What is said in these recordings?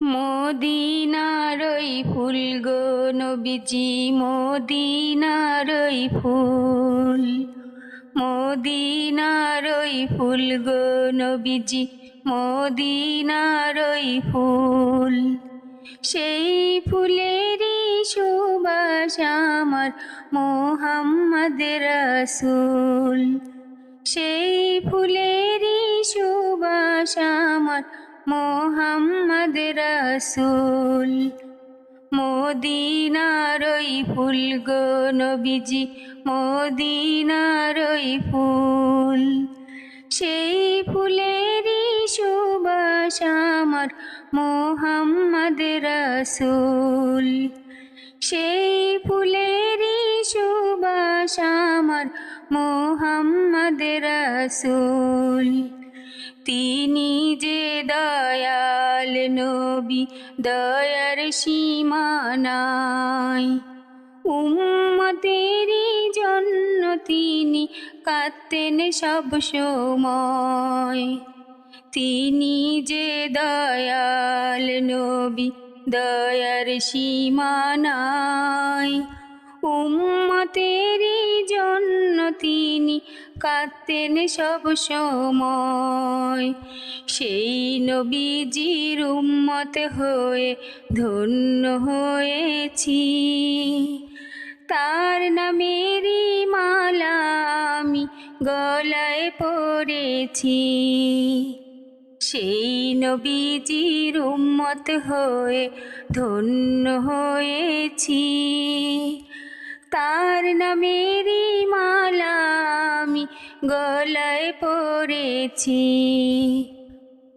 মদিনার ওই ফুল গো নবীজি, মদিনার ওই ফুল। মদিনার ওই ফুল গো নবীজি, মদিনার ওই ফুল। সেই ফুলেরই সুবাস আমার মোহাম্মদ রাসূল। সেই ফুলেরই সুবাস আমার মোহাম্মদ রাসূল। মদিনার ওই ফুল গো নবীজি, মদিনার ওই ফুল। সেই ফুলেরই সুবাস আমার মোহাম্মদ রাসূল। সেই ফুলেরই সুবাস আমার মোহাম্মদ রাসূল। তিনি যে দয়াল নবী, দয়ার সীমা নাই। উম্মতেরই জন্য তিনি কাঁদতেন সব সময়। তিনি যে দয়াল নবী, দয়ার সীমা নাই। উম্মতেরই জন্য তিনি কাঁদতেন সব সময়। সেই নবীজির উম্মত হয়ে ধন্য হয়েছি। তার নামেরই মালা আমি গলায় পরেছি। সেই নবীজির উম্মত হয়ে ধন্য হয়েছি। তার নামেরই মালা আমি গলায় পরেছি।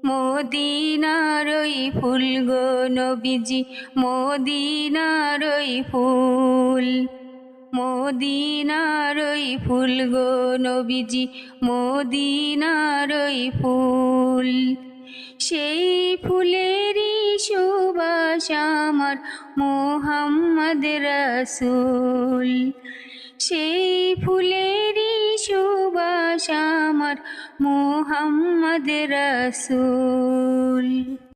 মদিনার ওই ফুল গো নবীজি, মদিনার ওই ফুল। মদিনার ওই ফুল গো নবীজি, মদিনার ওই ফুল। সেই ফুলেরই সুবাস আমার মোহাম্মদ রাসূল। সেই ফুলেরই সুবাস আমার মোহাম্মদ রাসূল।